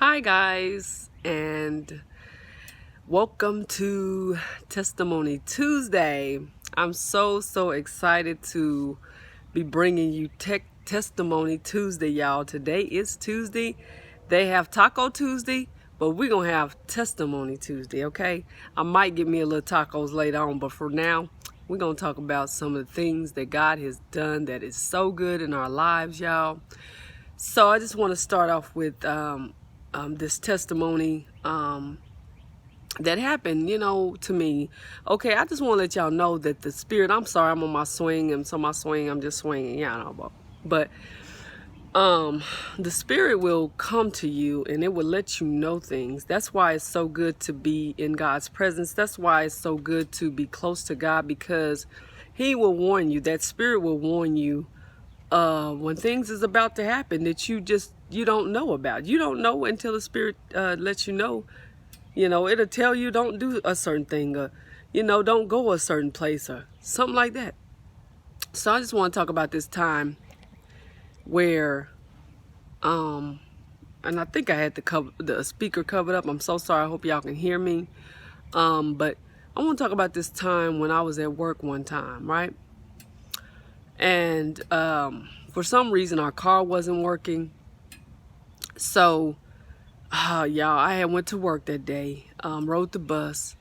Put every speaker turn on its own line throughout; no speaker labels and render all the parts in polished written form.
Hi, guys, and welcome to Testimony Tuesday. I'm so excited to be bringing you Testimony Tuesday, y'all. Today is Tuesday. They have Taco Tuesday, but we're going to have Testimony Tuesday, okay? I might get me a little tacos later on, but for now, we're going to talk about some of the things that God has done that is so good in our lives, y'all. So I just want to start off with this testimony that happened, to me. Okay, I just want to let y'all know that the Spirit, I'm sorry, I'm on my swing, and so my swing, I'm just swinging, but the Spirit will come to you and it will let you know things. That's why it's so good to be in God's presence. That's why it's so good to be close to God, because He will warn you. That Spirit will warn you when things is about to happen that you don't know about. You don't know until the Spirit lets you know. It'll tell you don't do a certain thing, or don't go a certain place, or something like that. So I just want to talk about this time where and I think I had the speaker covered up. I'm so sorry. I hope y'all can hear me. But I want to talk about this time when I was at work one time, right? And for some reason our car wasn't working. So y'all, I had went to work that day, rode the bus,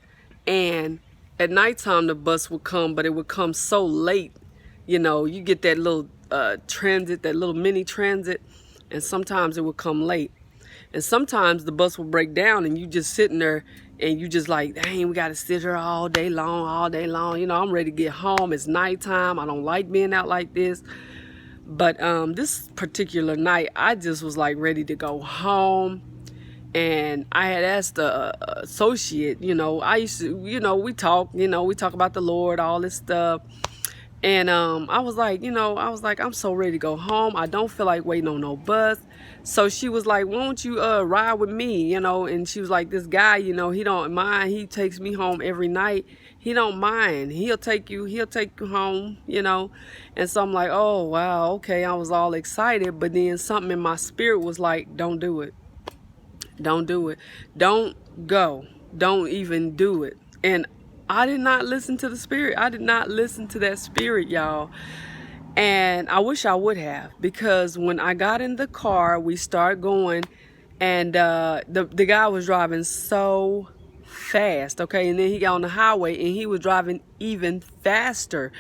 and at nighttime the bus would come, but it would come so late. You get that little transit, that little mini transit, and sometimes it would come late. And sometimes the bus will break down and you just sitting there and you just like, dang, we got to sit here all day long. I'm ready to get home. It's nighttime. I don't like being out like this. But this particular night, I just was like ready to go home. And I had asked the associate, I used to, we talk about the Lord, all this stuff. And I was like, I'm so ready to go home. I don't feel like waiting on no bus. So she was like, won't you ride with me, And she was like, this guy, he don't mind. He takes me home every night. He don't mind. He'll take you home, And so I'm like, oh, wow, okay. I was all excited. But then something in my spirit was like, don't do it. Don't do it. Don't go. Don't even do it. And I did not listen to the Spirit. I did not listen to that Spirit, y'all. And I wish I would have, because when I got in the car, we started going, and the guy was driving so fast, okay? And then he got on the highway and he was driving even faster.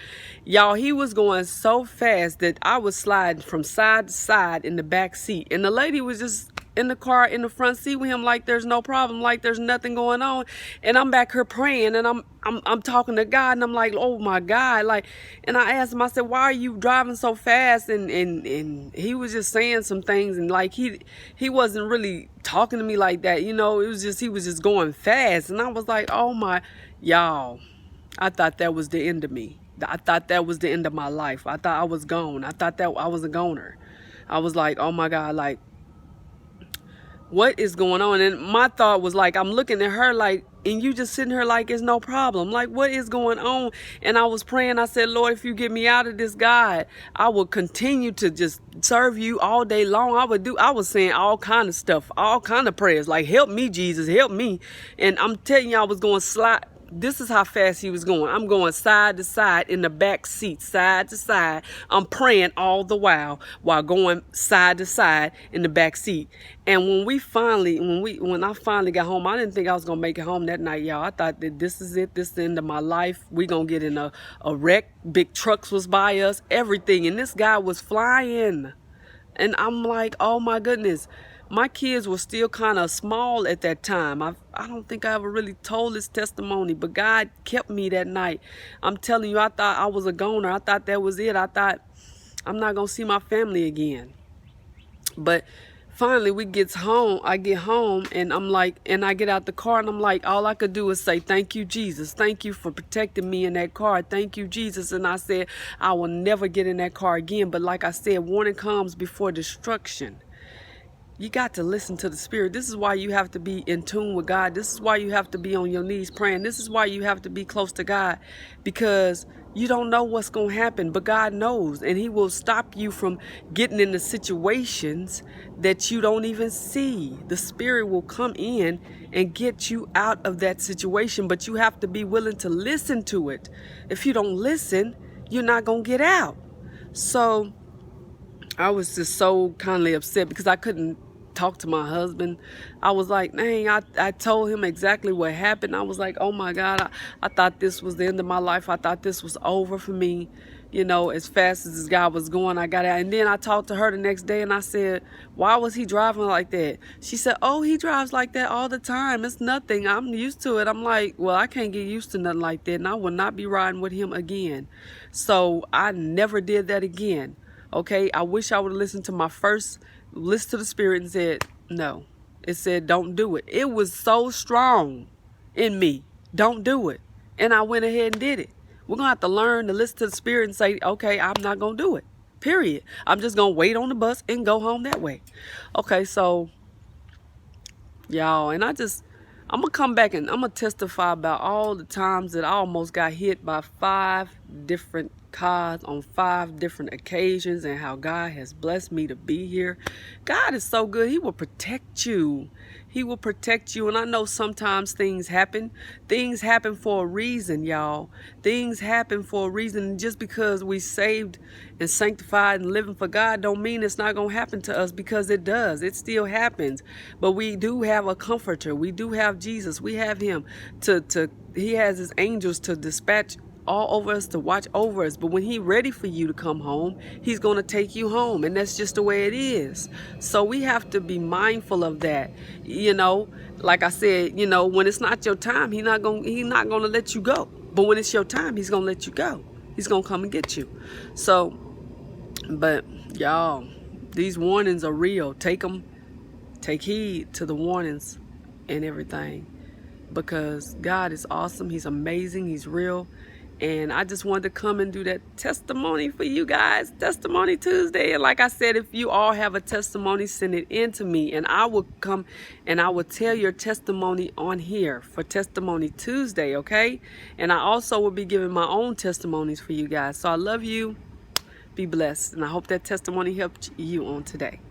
Y'all, he was going so fast that I was sliding from side to side in the back seat. And the lady was just in the car in the front seat with him like there's no problem, like there's nothing going on. And I'm back here praying, and I'm talking to God, and I'm like, oh my God, like, and I asked him, I said, why are you driving so fast? And he was just saying some things, and like he wasn't really talking to me like that, it was just, he was just going fast. And I was like, oh my, y'all, I thought that was the end of me. I thought that was the end of my life. I thought I was gone. I thought that I was a goner. I was like, oh my God, like, what is going on? And my thought was like, I'm looking at her like, and you just sitting here like it's no problem. Like, what is going on? And I was praying. I said, Lord, if you get me out of this, God, I will continue to just serve you all day long. I was saying all kind of stuff, all kind of prayers, like, help me, Jesus, help me. And I'm telling you, I was going slide. This is how fast he was going. I'm going side to side in the back seat, side to side. I'm praying all the while going side to side in the back seat. And when I finally got home, I didn't think I was gonna make it home that night, y'all. I thought that this is it. This is the end of my life. We gonna get in a wreck. Big trucks was by us, everything. And this guy was flying. And I'm like, oh my goodness. My kids were still kind of small at that time. I don't think I ever really told this testimony, but God kept me that night. I'm telling you, I thought I was a goner. I thought that was it. I thought I'm not going to see my family again. But finally I get home, and I'm like, and I get out the car, and I'm like, all I could do is say, thank you, Jesus. Thank you for protecting me in that car. Thank you, Jesus. And I said, I will never get in that car again. But like I said, warning comes before destruction. You got to listen to the Spirit. This is why you have to be in tune with God. This is why you have to be on your knees praying. This is why you have to be close to God, because you don't know what's going to happen, but God knows, and He will stop you from getting into situations that you don't even see. The Spirit will come in and get you out of that situation, but you have to be willing to listen to it. If you don't listen, you're not going to get out. So I was just so kindly upset because I couldn't talk to my husband. I was like, dang, I told him exactly what happened. I was like, oh my God, I thought this was the end of my life. I thought this was over for me. You know, as fast as this guy was going, I got out. And then I talked to her the next day and I said, why was he driving like that? She said, oh, he drives like that all the time. It's nothing. I'm used to it. I'm like, well, I can't get used to nothing like that, and I will not be riding with him again. So I never did that again. Okay, I wish I would have listened to my first listen to the Spirit and said, no. It said, don't do it. It was so strong in me. Don't do it. And I went ahead and did it. We're going to have to learn to listen to the Spirit and say, okay, I'm not going to do it. Period. I'm just going to wait on the bus and go home that way. Okay, so, y'all, and I'm going to come back and I'm going to testify about all the times that I almost got hit by 5 different cars on 5 different occasions, and how God has blessed me to be here. God is so good. He will protect you. He will protect you. And I know sometimes things happen. Things happen for a reason, y'all. Things happen for a reason. And just because we saved and sanctified and living for God don't mean it's not going to happen to us, because it does. It still happens. But we do have a comforter. We do have Jesus. We have Him He has His angels to dispatch all over us to watch over us. But when He's ready for you to come home, He's going to take you home, and that's just the way it is. So we have to be mindful of that. You know, like I said, you know, when it's not your time, He's not going to let you go. But when it's your time, He's going to let you go. He's going to come and get you. So, but y'all, these warnings are real. Take heed to the warnings and everything, because God is awesome. He's amazing. He's real. And I just wanted to come and do that testimony for you guys, Testimony Tuesday. And like I said, if you all have a testimony, send it in to me, and I will come and I will tell your testimony on here for Testimony Tuesday, okay? And I also will be giving my own testimonies for you guys. So I love you. Be blessed. And I hope that testimony helped you on today.